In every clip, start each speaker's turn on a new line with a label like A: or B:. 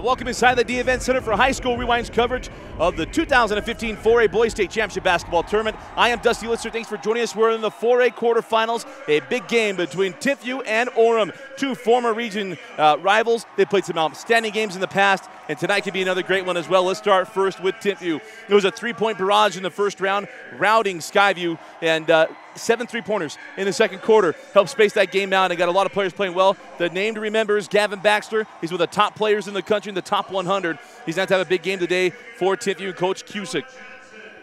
A: Welcome inside the D Event Center for High School Rewind's coverage of the 2015 4A Boys State Championship Basketball Tournament. I am Dusty Litzer. Thanks for joining us. We're in the 4A quarterfinals, a big game between Timpview and Orem, two former region rivals. They played some outstanding games in the past, and tonight could be another great one as well. Let's start first with Timpview. It was a three-point barrage in the first round, routing Skyview, and 7 3-pointers in the second quarter helped space that game out and got a lot of players playing well. The name to remember is Gavin Baxter. He's one of the top players in the country, in the top 100. He's going to have a big game today for Timpview and Coach Cusick,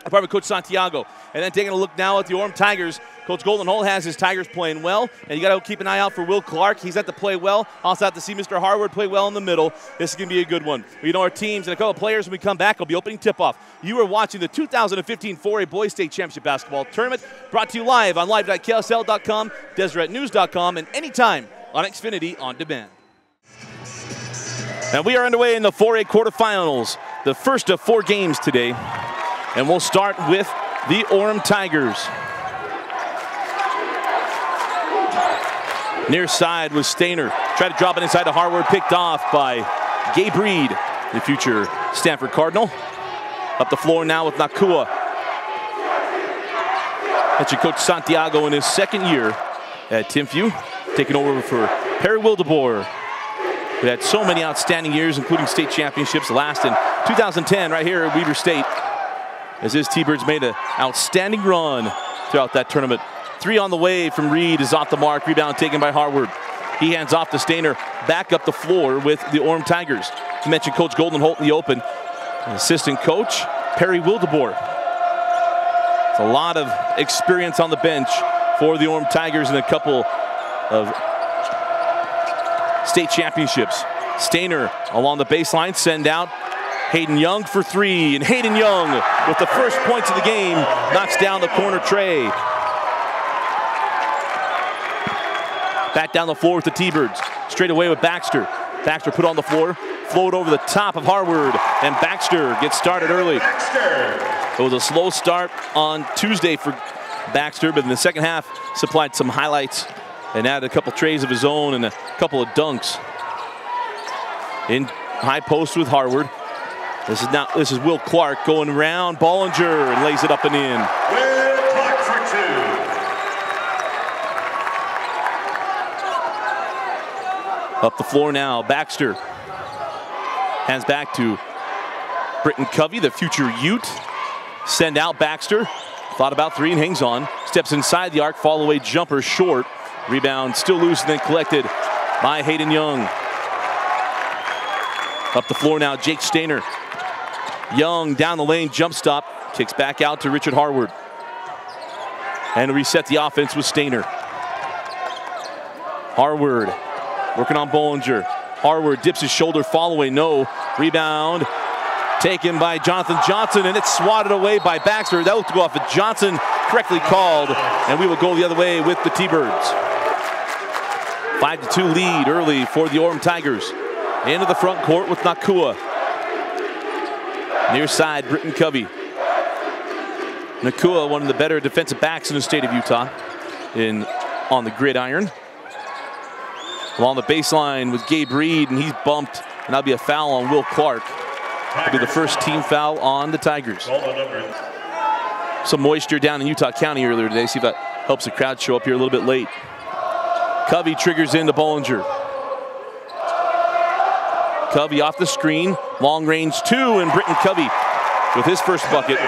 A: apartment Coach Santiago. And then taking a look now at the Orem Tigers. Coach Golden Holt has his Tigers playing well, and you got to keep an eye out for Will Clark. He's had to play well. Also have to see Mr. Harwood play well in the middle. This is going to be a good one. You know, our teams and a couple of players, when we come back, will be opening tip-off. You are watching the 2015 4A Boys State Championship Basketball Tournament, brought to you live on live.ksl.com, DeseretNews.com, and anytime on Xfinity On Demand. And we are underway in the 4A quarterfinals, the first of 4 games today. And we'll start with the Orem Tigers. Near side was Stainer. Tried to drop it inside to Harwood, picked off by Gabe Reed, the future Stanford Cardinal. Up the floor now with Nakua. That's your Coach Santiago in his second year at Timpview, taking over for Perry Wildeboer, who had so many outstanding years, including state championships, last in 2010 right here at Weber State, as his T-Birds made an outstanding run throughout that tournament. 3 on the way from Reed is off the mark. Rebound taken by Harwood. He hands off to Stainer. Back up the floor with the Orem Tigers. You mentioned Coach Golden Holt in the open. Assistant coach Perry Wildeboer. It's a lot of experience on the bench for the Orem Tigers in a couple of state championships. Stainer along the baseline, send out. Hayden Young for 3, and Hayden Young with the first points of the game knocks down the corner tray. Back down the floor with the T-Birds. Straight away with Baxter. Baxter put on the floor, float over the top of Harwood, and Baxter gets started early. It was a slow start on Tuesday for Baxter, but in the second half supplied some highlights and added a couple trays of his own and a couple of dunks. In high post with Harwood. This is Will Clark going around Bollinger and lays it up and in.
B: Will Clark for 2.
A: Up the floor now, Baxter. Hands back to Britton Covey, the future Ute. Send out Baxter. Thought about 3 and hangs on. Steps inside the arc, fall away jumper short. Rebound still loose and then collected by Hayden Young. Up the floor now, Jake Stainer. Young down the lane, jump stop. Kicks back out to Richard Harwood. And reset the offense with Stainer. Harwood working on Bollinger. Harwood dips his shoulder, fall away, no. Rebound taken by Jonathan Johnson, and it's swatted away by Baxter. That will go off of Johnson, correctly called, and we will go the other way with the T-Birds. 5-2 lead early for the Orem Tigers. Into the front court with Nakua. Near side, Britton Covey. Nakua, one of the better defensive backs in the state of Utah, on the gridiron. Along the baseline with Gabe Reed, and he's bumped, and that'll be a foul on Will Clark. It'll be the first team foul on the Tigers. Some moisture down in Utah County earlier today. See if that helps the crowd show up here a little bit late. Covey triggers into Bollinger. Covey off the screen, long range 2, and Britton Covey with his first bucket.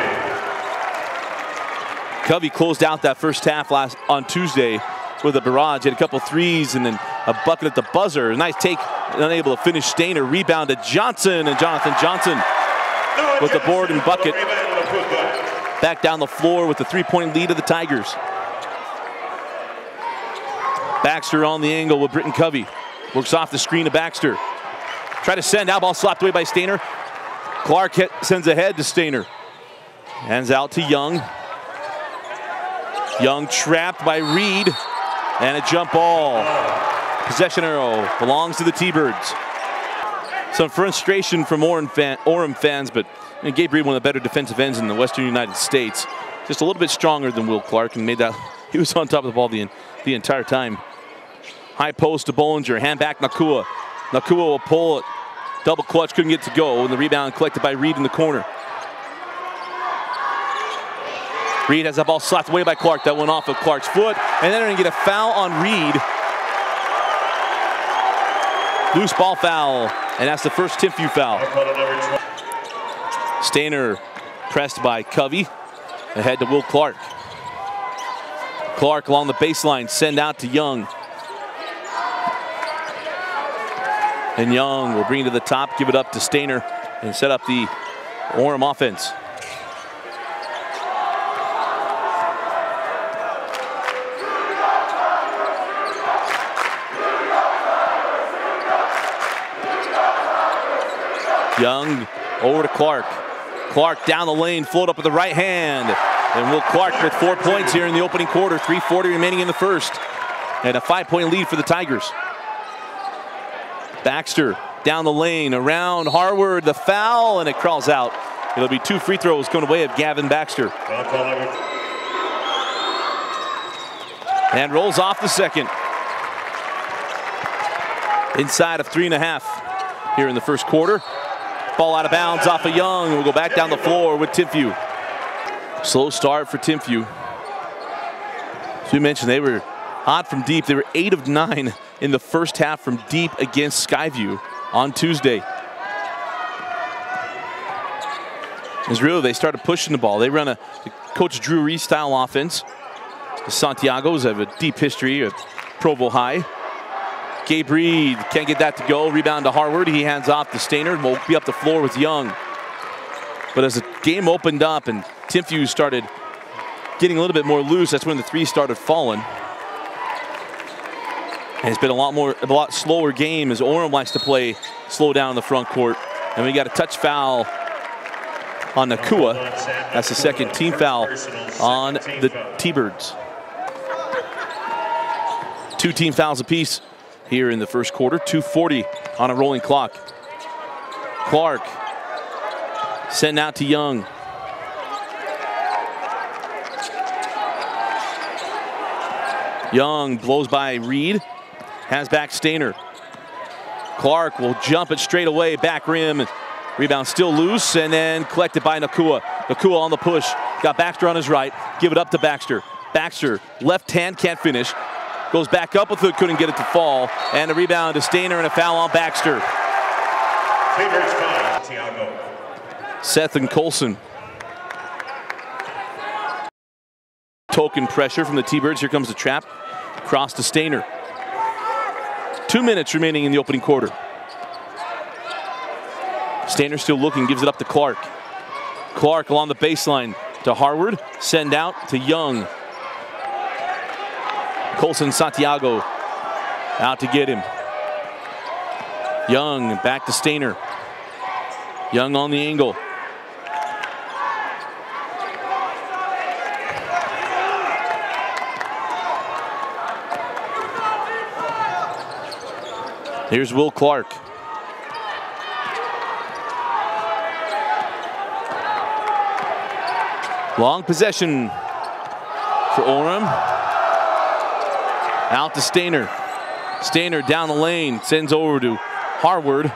A: Covey closed out that first half on Tuesday with a barrage. Had a couple threes and then a bucket at the buzzer. A nice take, unable to finish. Stainer, rebound to Johnson, and Jonathan Johnson with the board and bucket. Back down the floor with the 3-point lead of the Tigers. Baxter on the angle with Britton Covey. Works off the screen to Baxter. Try to send out, ball slapped away by Stainer. Clark sends ahead to Stainer. Hands out to Young. Young trapped by Reed, and a jump ball. Possession arrow belongs to the T-Birds. Some frustration from Orem fans, but Gabe Reed, one of the better defensive ends in the Western United States. Just a little bit stronger than Will Clark, and made that, he was on top of the ball the entire time. High post to Bollinger, hand back Nakua. Nakua will pull it Double clutch, couldn't get to go, and the rebound collected by Reed in the corner. Reed has that ball slapped away by Clark. That went off of Clark's foot, and then they're going to get a foul on Reed. Loose ball foul, and that's the first Timpview foul. Stainer pressed by Covey. Ahead to Will Clark. Clark along the baseline, send out to Young. And Young will bring it to the top, give it up to Stainer, and set up the Orem offense. Young over to Clark. Clark down the lane, float up with the right hand. And Will Clark with 4 points here in the opening quarter. 3:40 remaining in the first. And a 5-point lead for the Tigers. Baxter down the lane, around Harward, the foul, and it crawls out. It'll be 2 free throws going away of Gavin Baxter. And rolls off the second. Inside of 3.5 here in the first quarter. Ball out of bounds off of Young. We'll go back down the floor with Timpview. Slow start for Timpview. As we mentioned, they were hot from deep. They were 8 of 9 in the first half from deep against Skyview on Tuesday. As really, they started pushing the ball. They run a Coach Drew Reese style offense. The Santiagos have a deep history at Provo High. Gabe Reed can't get that to go. Rebound to Harward. He hands off to Stainer. Will be up the floor with Young. But as the game opened up and Timpview started getting a little bit more loose, that's when the threes started falling. And it's been a lot slower game as Orem likes to play slow down in the front court. And we got a touch foul on Nakua. That's the second team foul on the T-Birds. 2 team fouls apiece here in the first quarter. 2:40 on a rolling clock. Clark sent out to Young. Young blows by Reed. Has back Stainer. Clark will jump it straight away, back rim. Rebound still loose, and then collected by Nakua. Nakua on the push. Got Baxter on his right. Give it up to Baxter. Baxter, left hand, can't finish. Goes back up with it, couldn't get it to fall. And a rebound to Stainer and a foul on Baxter. Seth and Colson. Token pressure from the T-Birds. Here comes the trap. Cross to Stainer. 2 minutes remaining in the opening quarter. Stainer still looking, gives it up to Clark. Clark along the baseline to Harward. Send out to Young. Colson Santiago out to get him. Young back to Stainer. Young on the angle. Here's Will Clark. Long possession for Orem. Out to Stainer. Stainer down the lane, sends over to Harward.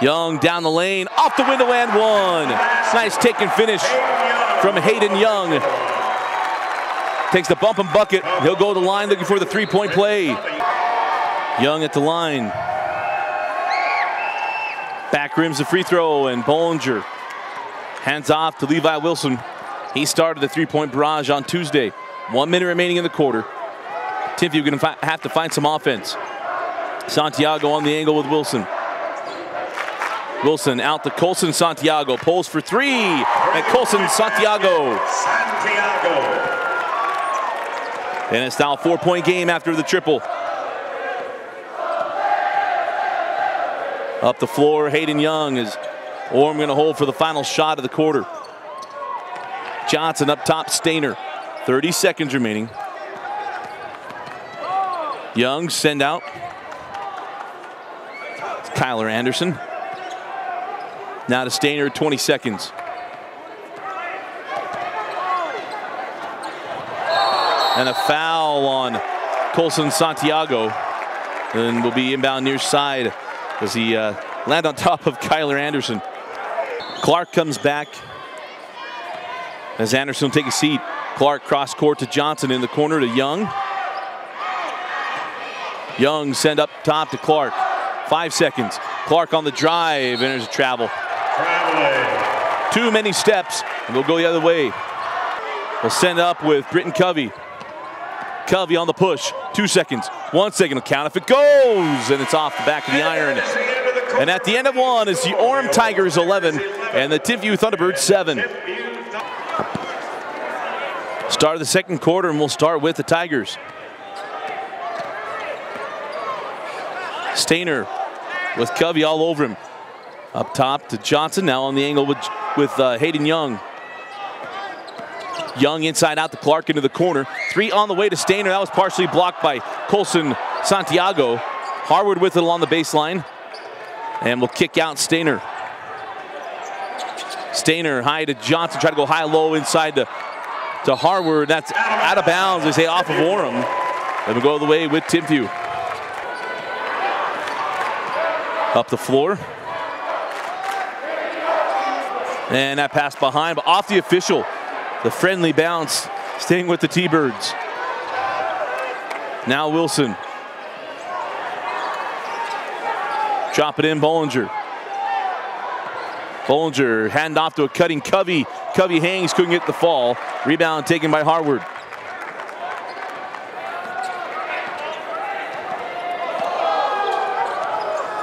A: Young down the lane, off the window and one. Nice take and finish from Hayden Young. Takes the bump and bucket. He'll go to the line looking for the 3-point play. Young at the line. Back rims the free throw, and Bollinger hands off to Levi Wilson. He started the 3-point barrage on Tuesday. 1 minute remaining in the quarter. Timpview going to have to find some offense. Santiago on the angle with Wilson. Wilson out to Colson Santiago. Pulls for 3. And Colson Santiago. And it's now a 4-point game after the triple. Up the floor, Hayden Young is Orem going to hold for the final shot of the quarter. Johnson up top, Stainer. 30 seconds remaining. Young send out. It's Kyler Anderson. Now to Stainer, 20 seconds. And a foul on Colson Santiago. And will be inbound near side as he land on top of Kyler Anderson. Clark comes back as Anderson will take a seat. Clark cross court to Johnson in the corner to Young. Young send up top to Clark. 5 seconds. Clark on the drive, and there's a travel. Too many steps, and we'll go the other way. We'll send up with Britton Covey. Covey on the push. 2 seconds. 1 second will count if it goes, and it's off the back of the iron. And at the end of one is the Orem Tigers 11 and the Timpview Thunderbirds 7. Start of the second quarter, and we'll start with the Tigers. Stainer with Covey all over him. Up top to Johnson, now on the angle with Hayden Young. Young inside out to Clark into the corner. 3 on the way to Stainer. That was partially blocked by Colson Santiago. Harwood with it along the baseline. And we'll kick out Stainer. Stainer high to Johnson. Try to go high-low inside to Harwood. That's out of bounds, they say, off of Orem. And we'll go the way with Timpview. Up the floor. And that pass behind, but off the official. The friendly bounce, staying with the T-Birds. Now Wilson. Drop it in, Bollinger. Bollinger, hand off to a cutting Covey. Covey hangs, couldn't get the fall. Rebound taken by Harwood.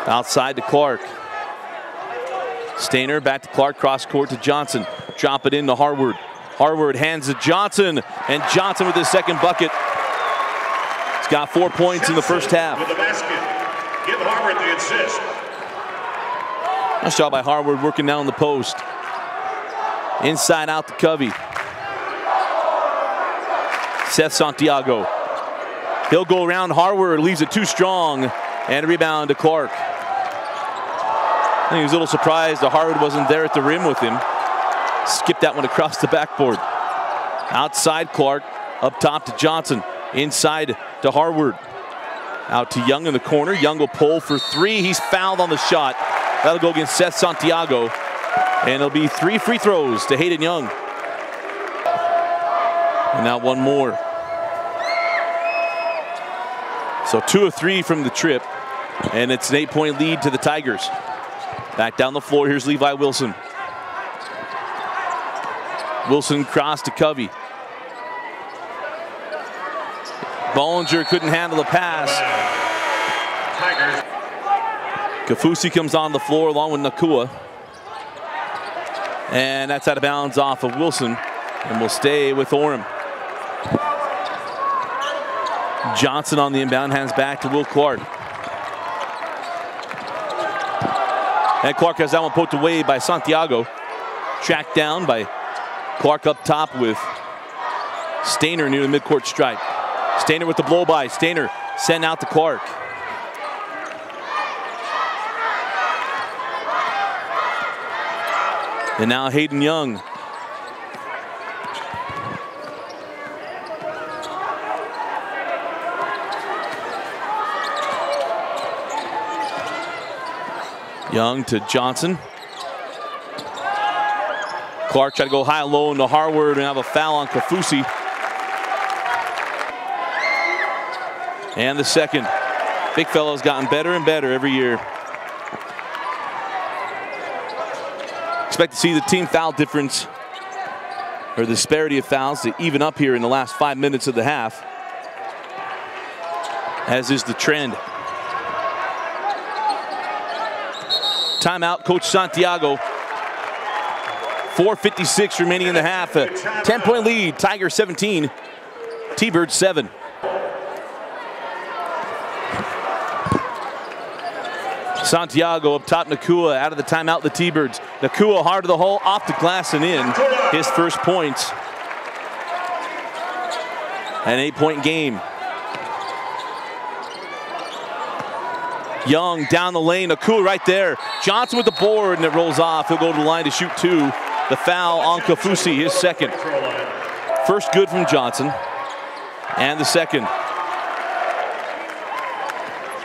A: Outside to Clark. Stainer back to Clark, cross court to Johnson. Drop it into Harwood. Harwood hands to Johnson, and Johnson with his second bucket. He's got 4 points in the first half.
B: With the basket. Give Harwood the assist.
A: Nice job by Harwood working down the post. Inside out to Covey. Seth Santiago. He'll go around Harwood, leaves it too strong, and a rebound to Clark. I think he was a little surprised that Harwood wasn't there at the rim with him. Skipped that one across the backboard. Outside Clark, up top to Johnson. Inside to Harwood. Out to Young in the corner. Young will pull for 3. He's fouled on the shot. That'll go against Seth Santiago. And it'll be 3 free throws to Hayden Young. And now one more. So 2 of 3 from the trip. And it's an 8-point lead to the Tigers. Back down the floor, here's Levi Wilson. Wilson cross to Covey. Bollinger couldn't handle the pass. Kafusi comes on the floor along with Nakua. And that's out of bounds off of Wilson. And we'll stay with Orem. Johnson on the inbound, hands back to Will Clark. And Clark has that one poked away by Santiago. Tracked down by Clark up top with Stainer near the midcourt stripe. Stainer with the blow by. Stainer sent out to Clark. And now Hayden Young. Young to Johnson. Clark tried to go high-low into Harwood and have a foul on Kafusi. And the second. Big fella's gotten better and better every year. Expect to see the team foul difference, or the disparity of fouls, to even up here in the last 5 minutes of the half, as is the trend. Timeout, Coach Santiago. 4:56 remaining in the half. A 10-point lead. Tigers 17, T-Birds 7. Santiago up top, Nakua out of the timeout, the T-Birds. Nakua hard to the hole, off the glass and in. His first points. An 8-point game. Young down the lane, Nakua right there. Johnson with the board, and it rolls off. He'll go to the line to shoot 2. The foul on Kafusi, his second. First good from Johnson. And the second.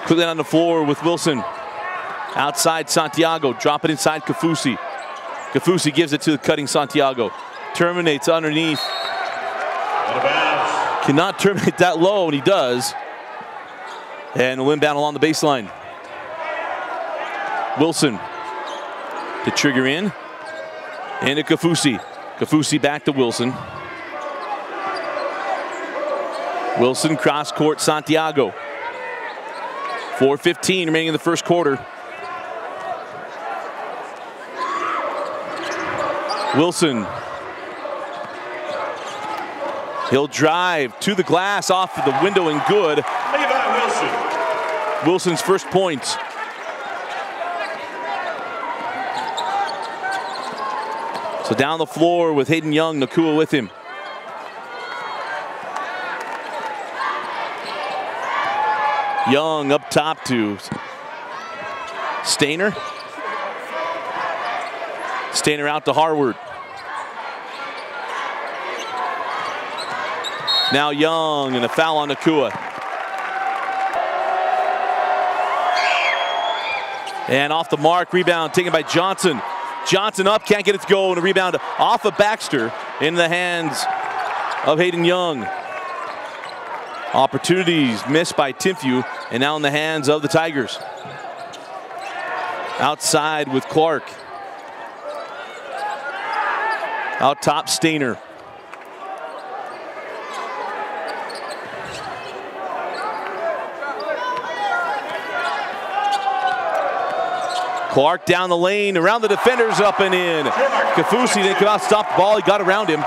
A: Quickly on the floor with Wilson. Outside Santiago, drop it inside Kafusi. Kafusi gives it to the cutting Santiago. Terminates underneath. Cannot terminate that low, and he does. And will inbound along the baseline. Wilson to trigger in. And to Kafusi. Kafusi back to Wilson. Wilson cross court Santiago. 4:15 remaining in the first quarter. Wilson. He'll drive to the glass off of the window and good. Wilson's first point. So down the floor with Hayden Young, Nakua with him. Young up top to Stainer. Stainer out to Harward. Now Young and a foul on Nakua. And off the mark, rebound taken by Johnson. Johnson up, can't get it to go, and a rebound off of Baxter in the hands of Hayden Young. Opportunities missed by Timpview, and now in the hands of the Tigers. Outside with Clark. Out top, Stainer. Clark down the lane, around the defenders, up and in. Kafusi didn't come out, stop the ball, he got around him.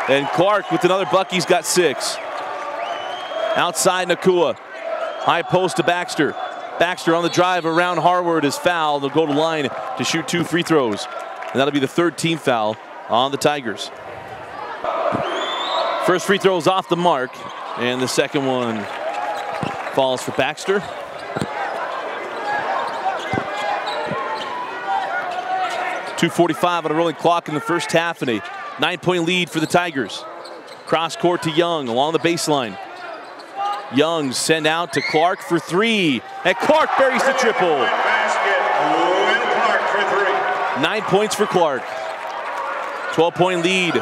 A: And Clark with another buck, he's got 6. Outside Nakua, high post to Baxter. Baxter on the drive around Harward is fouled. They'll go to line to shoot 2 free throws. And that'll be the 3rd team foul on the Tigers. First free throw is off the mark, and the second one falls for Baxter. .245 on a rolling clock in the first half, and a 9-point lead for the Tigers. Cross court to Young along the baseline. Young send out to Clark for 3, and Clark buries the triple. 9 points for Clark. 12-point lead to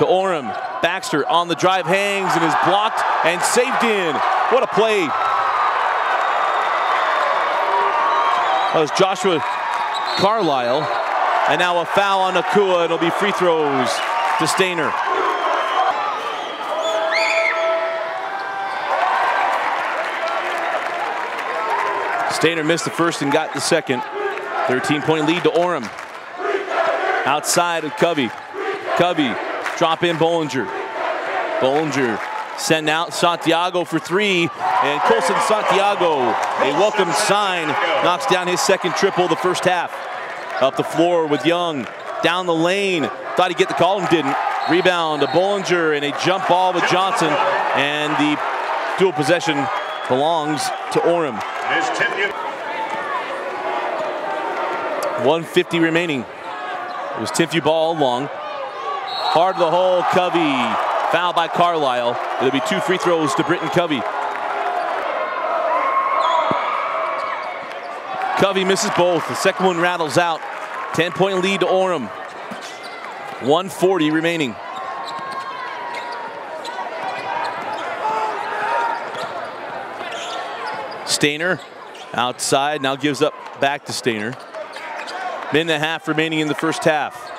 A: Orem. Baxter on the drive, hangs and is blocked and saved in. What a play. That was Joshua Carlisle. And now a foul on Nakua. It'll be free throws to Stainer. Stainer missed the first and got the second. 13-point lead to Orem. Outside of Covey. Covey, drop in Bollinger. Bollinger send out Santiago for 3. And Colson Santiago, a welcome sign, knocks down his second triple the first half. Up the floor with Young, down the lane. Thought he'd get the call and didn't. Rebound to Bollinger and a jump ball with Johnson. And the dual possession belongs to Orem. 1:50 remaining. It was Timpview ball long. Hard to the hole, Covey. Foul by Carlisle. It'll be 2 free throws to Britton Covey. Covey misses both. The second one rattles out. 10-point lead to Orem. 1:40 remaining. Stainer outside, now gives up back to Stainer. Minute and a half remaining in the first half.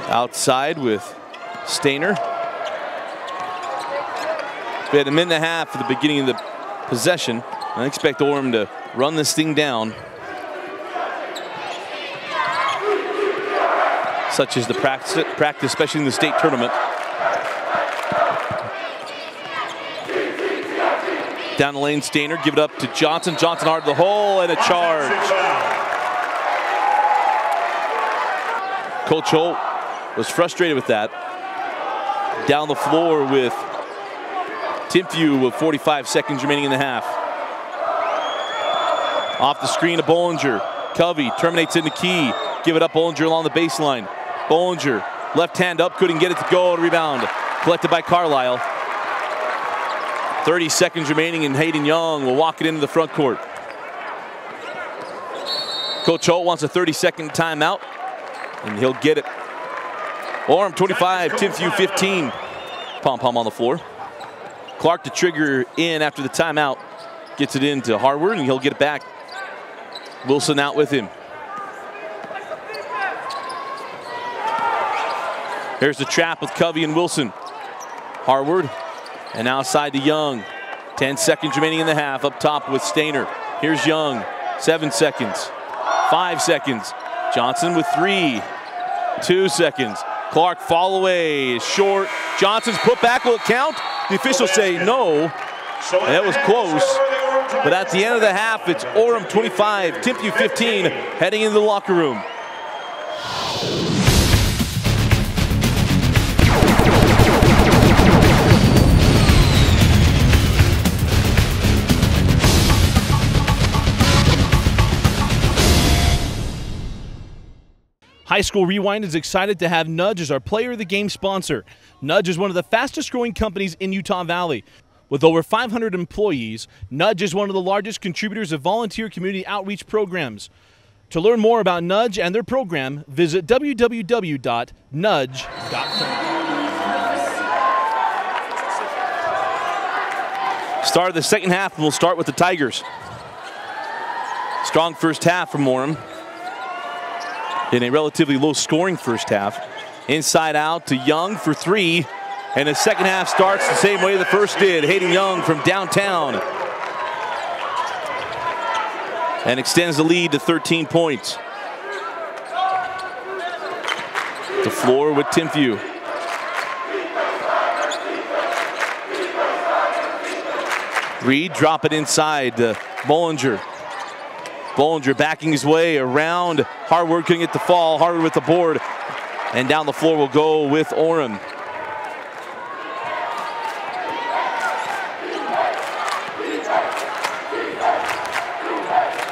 A: Outside with Stainer. We had a minute and a half at the beginning of the possession. I expect Orem to run this thing down. Such as the practice, especially in the state tournament. Down the lane, Stainer, give it up to Johnson. Johnson hard to the hole and a charge. Coach Holt was frustrated with that. Down the floor with Timpview with 45 seconds remaining in the half. Off the screen to Bollinger. Covey terminates in the key. Give it up, Bollinger along the baseline. Bollinger, left hand up, couldn't get it to go. Rebound collected by Carlisle. 30 seconds remaining, and Hayden Young will walk it into the front court. Coach Holt wants a 30-second timeout, and he'll get it. Orem 25, Timpview 15. Pom-pom on the floor. Clark to trigger in after the timeout. Gets it into Harward, and he'll get it back. Wilson out with him. Here's the trap with Covey and Wilson. Harward, and outside to Young. 10 seconds remaining in the half. Up top with Stainer. Here's Young. 7 seconds. 5 seconds. Johnson with 3. 2 seconds. Clark fall away. Short. Johnson's put back. Will it count? The officials say no. That was close. But at the end of the half, it's Orem 25, Timpview 15, heading into the locker room.
C: High School Rewind is excited to have Nudge as our Player of the Game sponsor. Nudge is one of the fastest growing companies in Utah Valley. With over 500 employees, Nudge is one of the largest contributors of volunteer community outreach programs. To learn more about Nudge and their program, visit www.nudge.com.
A: Start of the second half, and we'll start with the Tigers. Strong first half from Orem. In a relatively low-scoring first half. Inside out to Young for 3. And the second half starts the same way the first did. Hayden Young from downtown. And extends the lead to 13 points. The floor with Timpview. Reed drop it inside to Bollinger. Bollinger backing his way around. Harward couldn't get the fall. Harward with the board. And down the floor will go with Orem.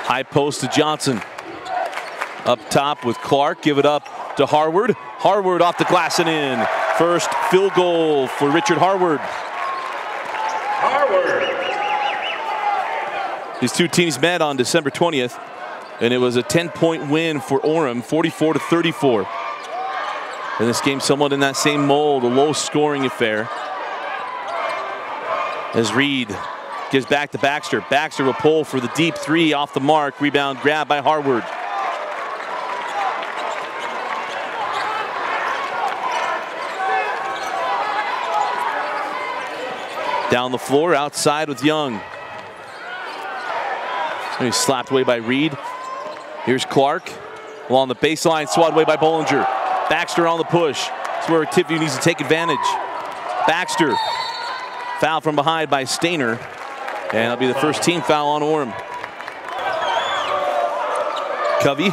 A: High post to Johnson. Up top with Clark. Give it up to Harward. Harward off the glass and in. First field goal for Richard Harward. These two teams met on December 20th, and it was a 10-point win for Orem, 44-34. And this game somewhat in that same mold, a low-scoring affair. As Reed gives back to Baxter. Baxter will pull for the deep 3 off the mark. Rebound grab by Harward. Down the floor, outside with Young. He's slapped away by Reed. Here's Clark. Along the baseline, swatted away by Bollinger. Baxter on the push. That's where Timpview needs to take advantage. Baxter. Foul from behind by Stainer. And that'll be the first team foul on Orem. Covey.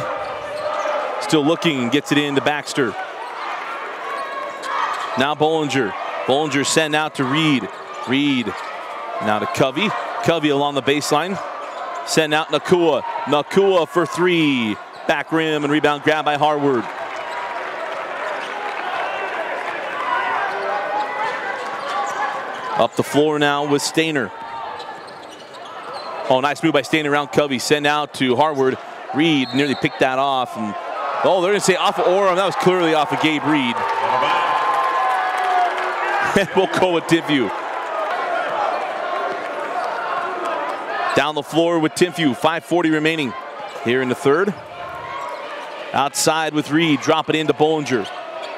A: Still looking and gets it in to Baxter. Now Bollinger. Bollinger sent out to Reed. Reed now to Covey. Covey along the baseline. Send out Nakua. Nakua for 3. Back rim and rebound grab by Harward. Up the floor now with Stainer. Oh, nice move by Stainer around Covey. Send out to Harward. Reed nearly picked that off. And, oh, they're going to say off of Orem. That was clearly off of Gabe Reed. And we'll go with Timpview. Down the floor with Timpview, 5:40 remaining here in the third. Outside with Reed, drop it into Bollinger.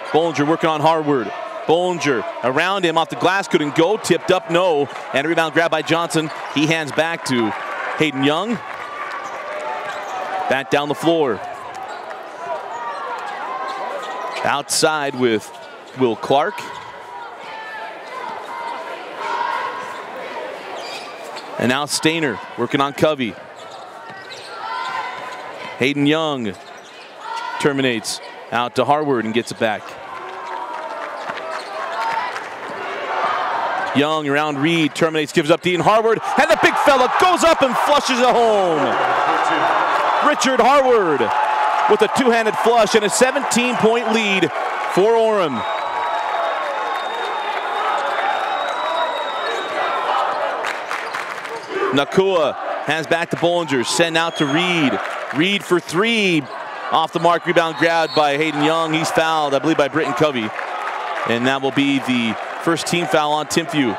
A: Bollinger working on Harward. Bollinger around him off the glass, couldn't go, tipped up, no. And a rebound grab by Johnson. He hands back to Hayden Young. Back down the floor. Outside with Will Clark. And now Stainer working on Covey. Hayden Young terminates out to Harward and gets it back. Young around Reed, terminates, gives up to Ian Harward, and the big fella goes up and flushes it home. Richard Harward with a two-handed flush and a 17-point lead for Orem. Nakua hands back to Bollinger, send out to Reed. Reed for three. Off the mark, rebound grabbed by Hayden Young. He's fouled, I believe, by Britton Covey. And that will be the first team foul on Timpview.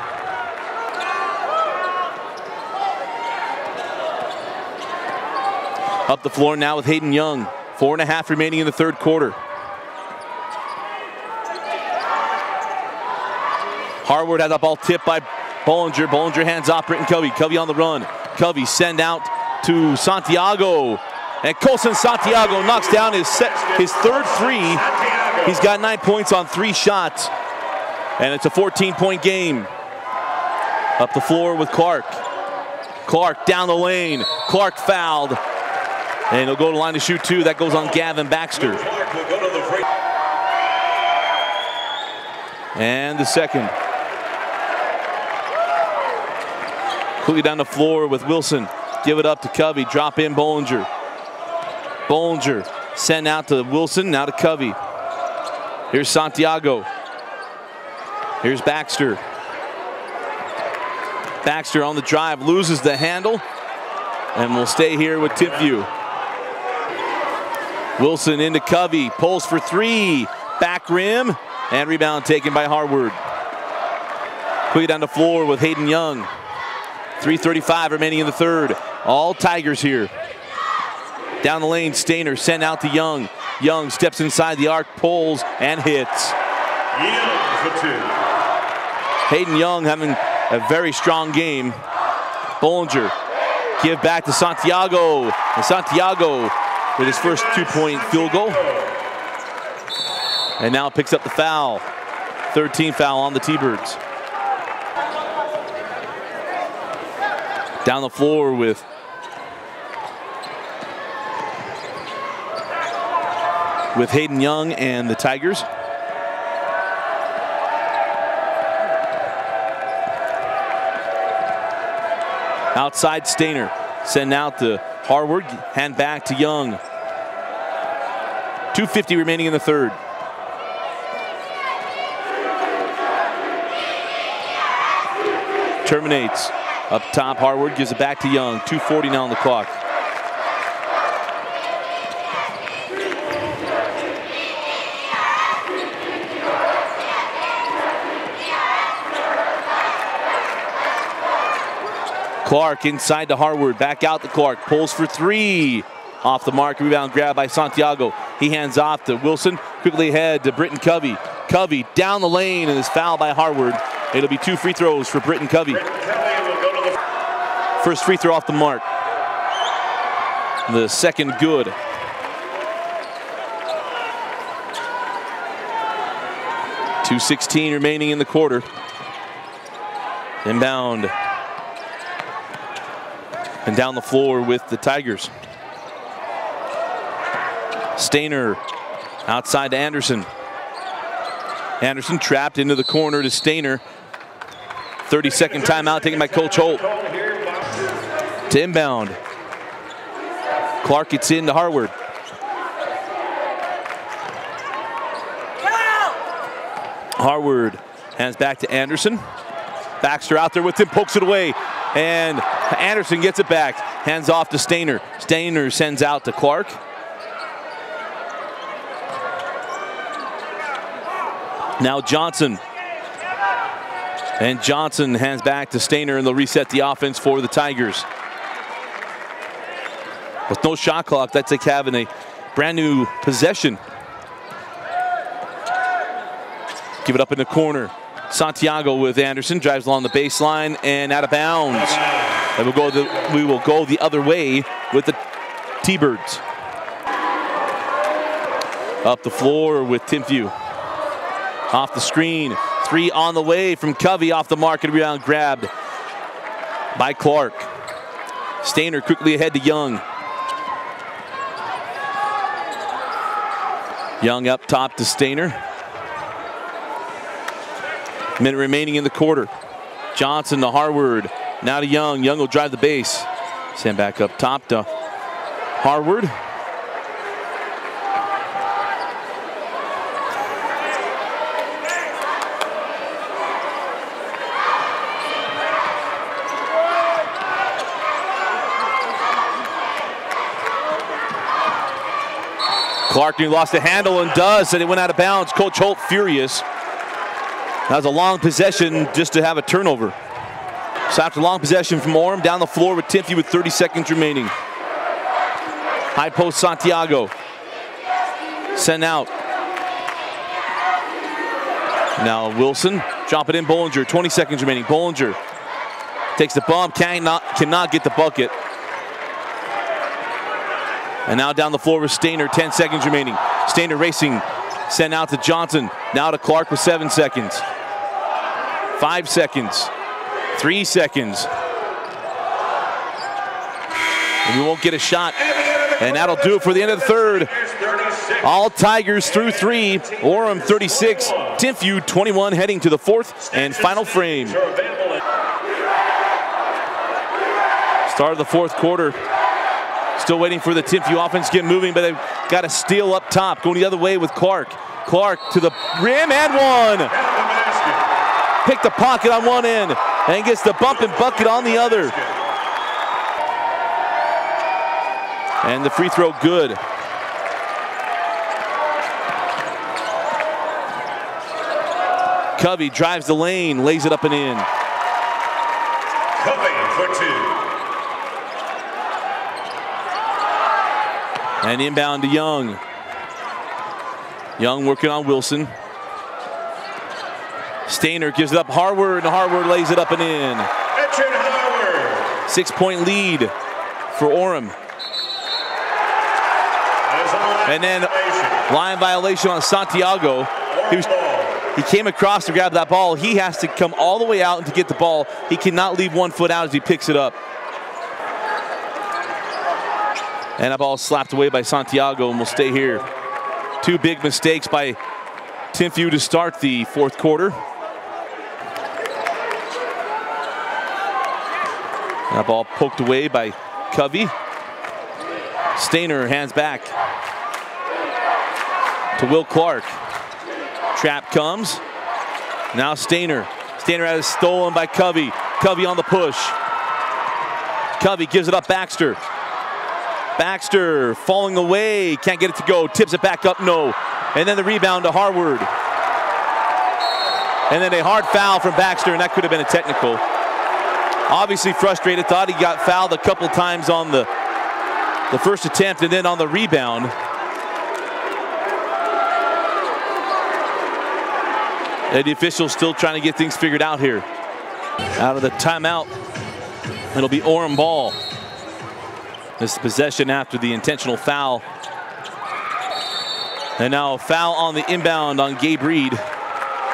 A: Up the floor now with Hayden Young. 4.5 remaining in the third quarter. Harward has that ball tipped by Bollinger. Bollinger hands off Britton Covey. Covey on the run. Covey send out to Santiago. And Colson Santiago knocks down his third three. He's got 9 points on 3 shots. And it's a 14-point game. Up the floor with Clark. Clark down the lane. Clark fouled. And he'll go to the line to shoot 2. That goes on Gavin Baxter. And the second. Quickly down the floor with Wilson. Give it up to Covey. Drop in Bollinger. Bollinger sent out to Wilson, now to Covey. Here's Santiago. Here's Baxter. Baxter on the drive, loses the handle, and will stay here with Timpview. Wilson into Covey, pulls for 3, back rim, and rebound taken by Harward. Quickly down the floor with Hayden Young. 3:35 remaining in the third. All Tigers here. Down the lane, Stainer sent out to Young. Young steps inside the arc, pulls, and hits.
B: Young for 2.
A: Hayden Young having a very strong game. Bollinger give back to Santiago. And Santiago with his first 2-point field goal. And now picks up the foul. Third team foul on the T-Birds. Down the floor with Hayden Young and the Tigers. Outside Stainer, send out to Harward, hand back to Young. 2:50 remaining in the third. Terminates, up top Harward, gives it back to Young. 2:40 now on the clock. Clark inside to Harward, back out to Clark, pulls for 3. Off the mark, rebound grab by Santiago. He hands off to Wilson, quickly ahead to Britton Covey. Covey down the lane and is fouled by Harward. It'll be 2 free throws for Britton Covey. First free throw off the mark. The second good. .216 remaining in the quarter. Inbound. And down the floor with the Tigers. Stainer outside to Anderson. Anderson trapped into the corner to Stainer. 30-second timeout taken by Coach Holt. To inbound. Clark gets in to Harward. Harward hands back to Anderson. Baxter out there with him, pokes it away. And Anderson gets it back. Hands off to Stainer. Stainer sends out to Clark. Now Johnson. And Johnson hands back to Stainer, and they'll reset the offense for the Tigers. With no shot clock, that's like having a brand new possession. Give it up in the corner. Santiago with Anderson, drives along the baseline and out of bounds. And we will go the other way with the T-Birds. Up the floor with Timpview. Off the screen, 3 on the way from Covey, off the mark, and rebound grabbed by Clark. Stainer quickly ahead to Young. Young up top to Stainer. Minute remaining in the quarter.
C: Johnson to Harward. Now to Young. Young will drive the base. Send back up top to Harward. Clark nearly lost the handle and does, and it went out of bounds. Coach Holt furious. That was a long possession just to have a turnover. So after long possession from Orem, down the floor with Timpview with 30 seconds remaining. High post Santiago. Sent out. Now Wilson, drop it in Bollinger, 20 seconds remaining. Bollinger takes the bump, cannot get the bucket. And now down the floor with Stainer, 10 seconds remaining. Stainer racing, sent out to Johnson. Now to Clark with 7 seconds. 5 seconds. 3 seconds. And we won't get a shot. And that'll do it for the end of the third. All Tigers through 3. Orem 36, Timpview 21, heading to the fourth and final frame. Start of the fourth quarter. Still waiting for the Timpview offense to get moving, but they've got a steal up top. Going the other way with Clark. Clark to the rim and one. Picked the pocket on one end and gets the bump and bucket on the other. And the free throw good. Covey drives the lane, lays it up and in.
B: Covey for 2.
C: And inbound to Young. Young working on Wilson. Stainer gives it up Harward, and Harward lays it up and in.
B: Richard Harward.
C: 6-point lead for Orem. And then line violation on Santiago. He came across to grab that ball. He has to come all the way out and to get the ball. He cannot leave 1 foot out as he picks it up. And that ball slapped away by Santiago and will stay here. 2 big mistakes by Timpview to start the fourth quarter. That ball poked away by Covey. Stainer hands back to Will Clark. Trap comes. Now Stainer. Stainer has stolen by Covey. Covey on the push. Covey gives it up Baxter. Baxter falling away, can't get it to go, tips it back up, no. And then the rebound to Harward. And then a hard foul from Baxter, and that could have been a technical. Obviously frustrated, thought he got fouled a couple times on the first attempt and then on the rebound. And the officials still trying to get things figured out here. Out of the timeout, it'll be Orem ball. This possession after the intentional foul. And now a foul on the inbound on Gabe Reed.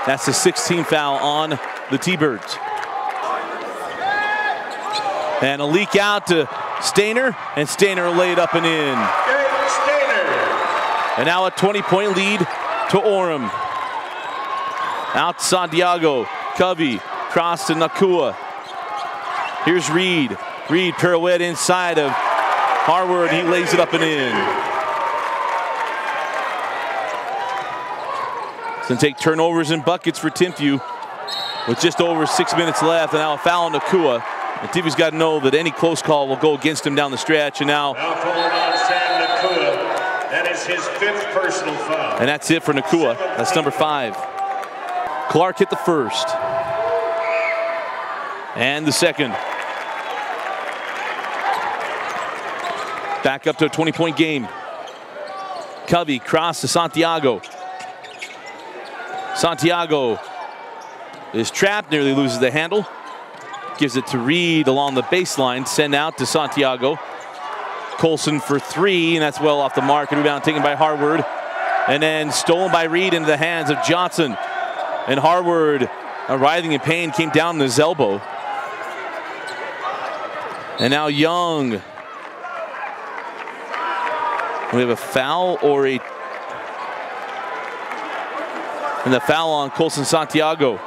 C: That's the 16th foul on the T-Birds. And a leak out to Stainer, and Stainer laid up and in. And now a 20-point lead to Orem. Out to Santiago, Covey, cross to Nakua. Here's Reed. Reed pirouette inside of Harward, he lays it up and in. It's going to take turnovers and buckets for Timpview with just over 6 minutes left. And now a foul on Nakua. And Timpview's got to know that any close call will go against him down the stretch. And now
B: Foul called on Sam Nakua. That is his 5th personal foul.
C: And that's it for Nakua. That's number 5. Clark hit the first. And the second. Back up to a 20-point game. Covey cross to Santiago. Santiago is trapped, nearly loses the handle. Gives it to Reed along the baseline. Send out to Santiago. Colson for 3, and that's well off the mark. And rebound taken by Harward. And then stolen by Reed into the hands of Johnson. And Harward, writhing in pain, came down on his elbow. And now Young. We have a foul or a... And the foul on Colson Santiago.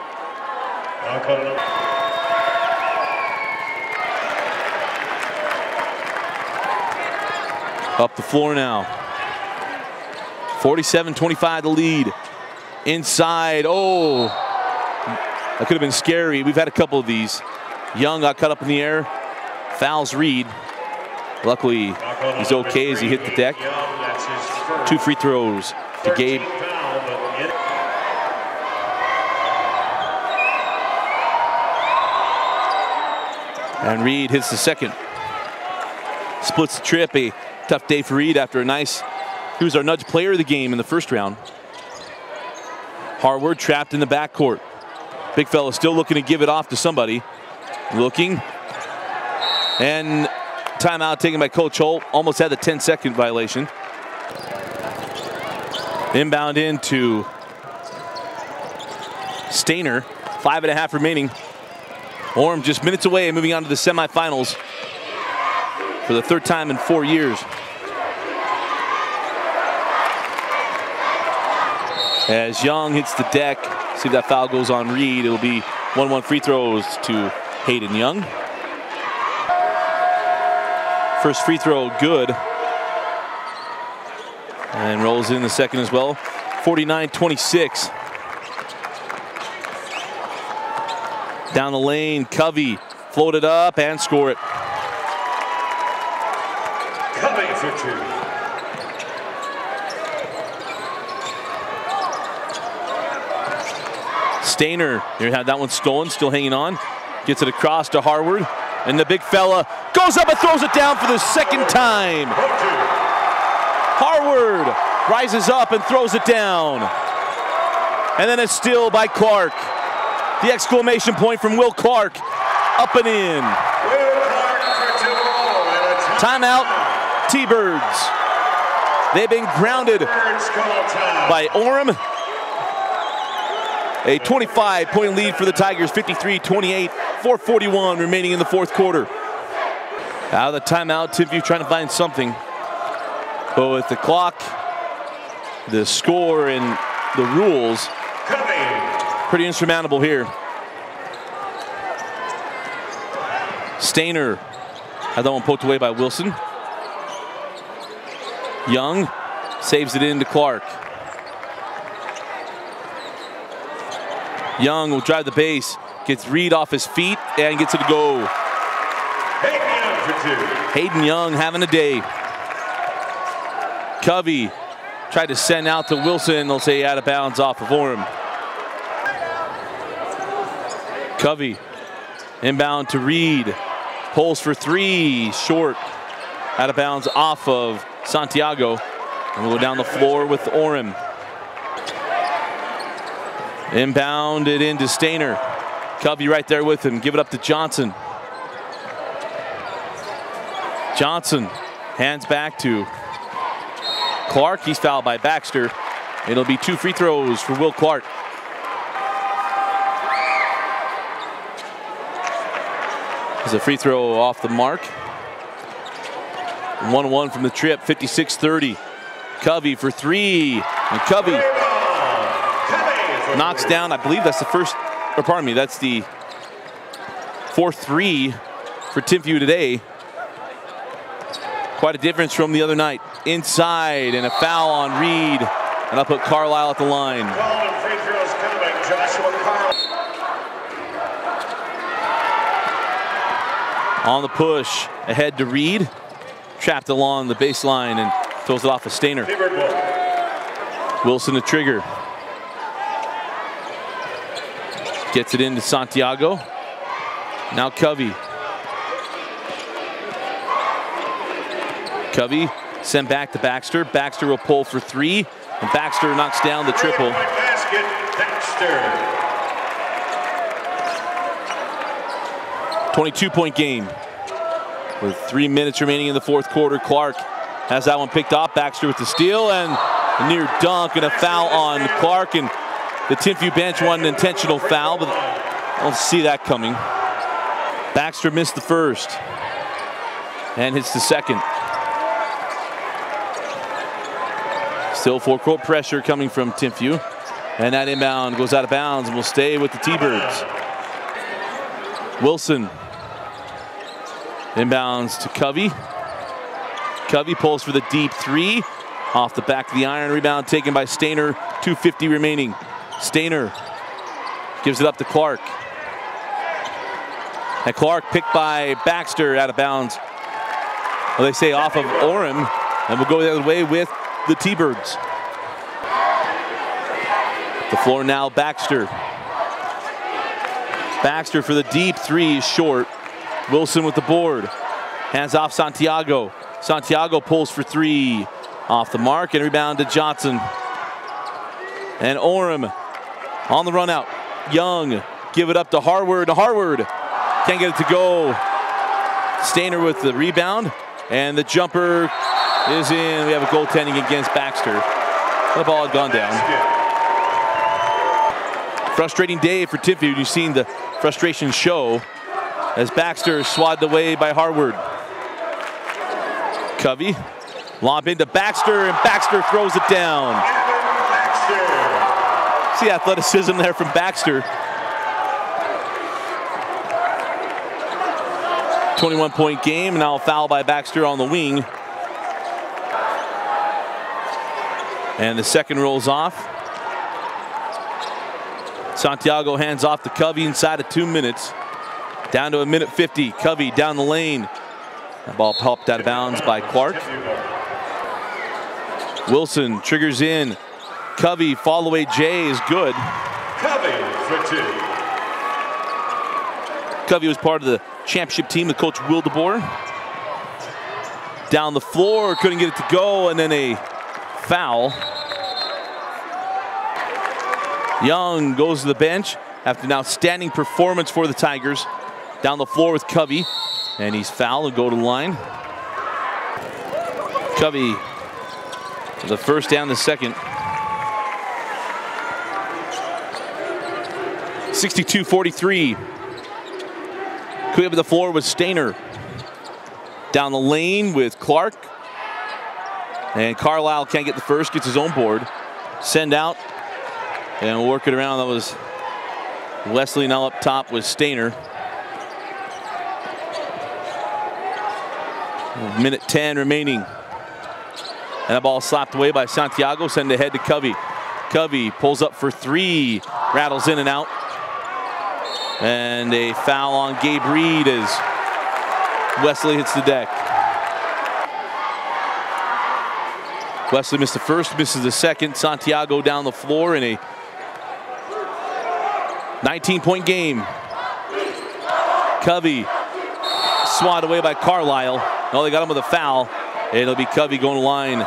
C: Up the floor now. 47-25 the lead. Inside, oh, that could have been scary. We've had a couple of these. Young got cut up in the air, fouls Reed. Luckily, he's okay as he hit the deck. 2 free throws to Gabe. And Reed hits the second. Splits the trip. A tough day for Reed after a nice, he was our nudge player of the game in the first round. Harward trapped in the backcourt. Big fella still looking to give it off to somebody. Looking. And timeout taken by Coach Holt. Almost had the 10-second violation. Inbound into Stainer. 5.5 remaining. Orem just minutes away, moving on to the semifinals for the 3rd time in 4 years. As Young hits the deck, see if that foul goes on Reed. It'll be 1-1 free throws to Hayden Young. First free throw good. And rolls in the second as well. 49-26. Down the lane, Covey floated up and score it.
B: Covey for 2.
C: Stainer, here had that one stolen, still hanging on. Gets it across to Harward. And the big fella goes up and throws it down for the 2nd time. Harward rises up and throws it down. And then a steal by Clark. The exclamation point from Will Clark. Up and in. Timeout, T-Birds. They've been grounded by Orem. A 25-point lead for the Tigers, 53-28, 4:41 remaining in the 4th quarter. Out of the timeout, Timpview trying to find something. But with the clock, the score, and the rules, pretty insurmountable here. Stainer had that one poked away by Wilson. Young saves it in to Clark. Young will drive the base, gets Reed off his feet, and gets it to go.
B: Hayden Young for 2.
C: Hayden Young having a day. Covey tried to send out to Wilson. They'll say out of bounds off of Orem. Covey inbound to Reed. Pulls for 3, short. Out of bounds off of Santiago. And we'll go down the floor with Orem. Inbound it into Stainer. Covey right there with him. Give it up to Johnson. Johnson hands back to Clark. He's fouled by Baxter. It'll be 2 free throws for Will Clark. There's a free throw off the mark. 1-1 from the trip, 56-30. Covey for 3. And Covey knocks down, I believe that's the first, or pardon me, that's the 4th 3 for Timpview today. Quite a difference from the other night. Inside, and a foul on Reed. And I'll put Carlisle at the line.
B: Free throws coming, Joshua Carlisle.
C: On the push, ahead to Reed. Trapped along the baseline and throws it off of Stainer. Wilson to trigger. Gets it into Santiago. Now Covey. Covey sent back to Baxter. Baxter will pull for 3. And Baxter knocks down the triple.
B: Basket, Baxter.
C: 22-point game. With 3 minutes remaining in the 4th quarter, Clark has that one picked off. Baxter with the steal and a near dunk and a foul on Clark. And the Timpview bench won an intentional foul, but I don't see that coming. Baxter missed the first and hits the second. Still full-court pressure coming from Timpview. And that inbound goes out of bounds and will stay with the T-Birds. Wilson inbounds to Covey. Covey pulls for the deep three. Off the back of the iron, rebound taken by Stainer, 2:50 remaining. Stainer gives it up to Clark. And Clark picked by Baxter out of bounds. Well, they say off of Orem, and we'll go the other way with the T-Birds. The floor now, Baxter. Baxter for the deep three is short. Wilson with the board. Hands off Santiago. Santiago pulls for three. Off the mark and rebound to Johnson. And Orem on the run out. Young, give it up to Harward. Harward can't get it to go. Stainer with the rebound. And the jumper is in. We have a goaltending against Baxter. The ball had gone down. Frustrating day for Timpview. You've seen the frustration show as Baxter is swatted away by Harward. Covey, lob into Baxter, and Baxter throws it down. See athleticism there from Baxter. 21-point game, now a foul by Baxter on the wing. And the second rolls off. Santiago hands off to Covey inside of 2 minutes. Down to a minute 50. Covey down the lane. That ball popped out of bounds by Clark. Wilson triggers in. Covey, fall away J is good.
B: Covey for two.
C: Covey was part of the championship team with Coach Wildeboer. Down the floor, couldn't get it to go, and then a foul. Young goes to the bench after an outstanding performance for the Tigers. Down the floor with Covey, and he's fouled and go to the line. Covey, the first and the second. 62-43. Clear up the floor with Stainer. Down the lane with Clark. And Carlisle can't get the first, gets his own board. Send out, and we'll work it around. That was Wesley now up top with Stainer. Minute 10 remaining. And that ball slapped away by Santiago, send ahead to Covey. Covey pulls up for three, rattles in and out. And a foul on Gabe Reed as Wesley hits the deck. Wesley missed the first, misses the second. Santiago down the floor in a 19-point game. Covey swatted away by Carlisle. No, they got him with a foul. It'll be Covey going to line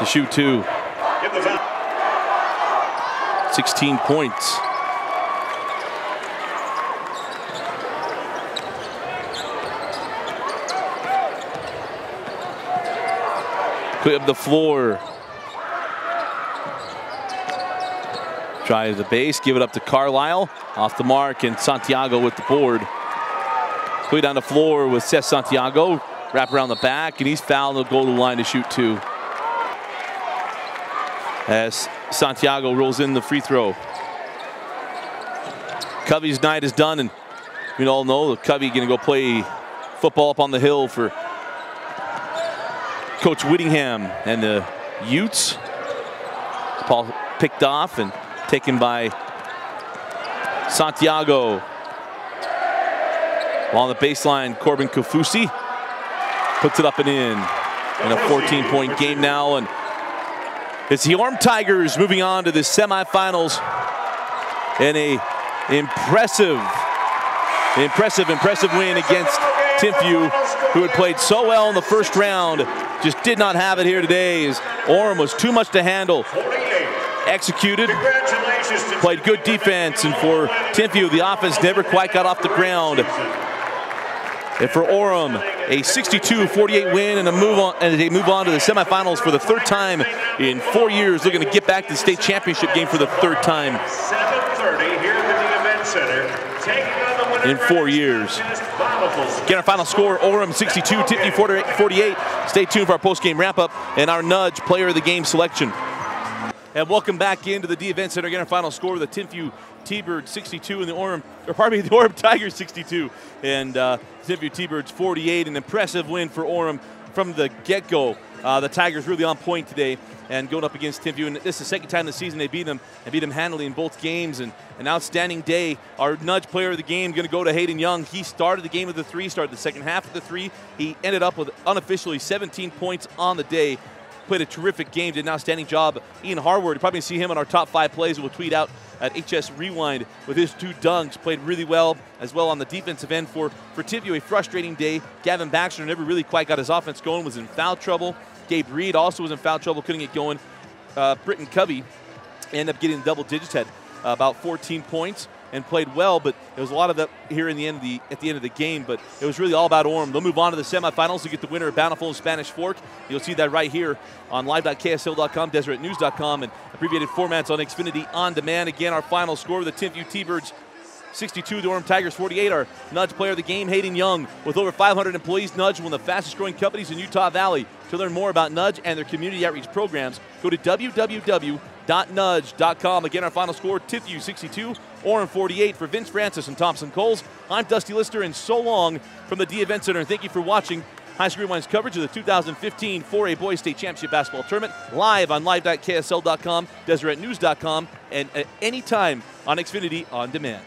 C: to shoot two. 16 points. Clear up the floor. Drive to the base, give it up to Carlisle. Off the mark, and Santiago with the board. Clear down the floor with Seth Santiago. Wrap around the back, and he's fouled. He'll go to the line to shoot two. As Santiago rolls in the free throw. Covey's night is done, and we all know that Covey going to go play football up on the hill for Coach Whittingham and the Utes. Ball picked off and taken by Santiago. Along the baseline, Corbin Kafusi puts it up and in a 14-point game now. And it's the Orem Tigers moving on to the semifinals in a impressive win against Timpview, who had played so well in the first round. Just did not have it here today as Orem was too much to handle. Executed, played good defense, and for Timpview, the offense never quite got off the ground. And for Orem, a 62-48 win and they move on to the semifinals for the third time in 4 years, looking to get back to the state championship game for the third time
B: 7:30 here at the Event Center. Taking on the winner
C: in 4 years. Get our final score, Orem 62, Timpview 48. Stay tuned for our post-game wrap-up and our Nudge Player of the Game selection. And welcome back into the Event Center. Again, our final score, the Timpview T-Birds 62 and the Orem Tigers 62. And Timpview T-Birds 48. An impressive win for Orem
A: from the get-go, the Tigers really on point today and going up against Timpview. And this is the second time this season they beat them and beat them handily in both games. And an outstanding day. Our Nudge player of the game going to go to Hayden Young. He started the game with a 3, started the second half with a 3. He ended up with unofficially 17 points on the day. Played a terrific game, did an outstanding job. Ian Harward, you'll probably see him in our top 5 plays. We'll tweet out at HS Rewind with his 2 dunks. Played really well as well on the defensive end for Timpview. A frustrating day. Gavin Baxter never really quite got his offense going, was in foul trouble. Gabe Reed also was in foul trouble, couldn't get going. Britton Covey ended up getting double digits, had about 14 points and played well, but there was a lot of that here at the end of the game, but it was really all about Orem. They'll move on to the semifinals to get the winner of Bountiful and Spanish Fork. You'll see that right here on live.ksl.com, deseretnews.com, and abbreviated formats on Xfinity On Demand. Again, our final score, the Timpview T-Birds 62, the Orem Tigers 48. Our Nudge player of the game, Hayden Young. With over 500 employees, Nudge, one of the fastest growing companies in Utah Valley. To learn more about Nudge and their community outreach programs, go to www.nudge.com. Again, our final score, Timpview 62, Orem 48. For Vince Francis and Thompson Coles, I'm Dusty Lister, and so long from the D Event Center. And thank you for watching High School Rewind's coverage of the 2015 4A Boys State Championship Basketball Tournament, live on live.ksl.com, deseretnews.com, and at any time on Xfinity On Demand.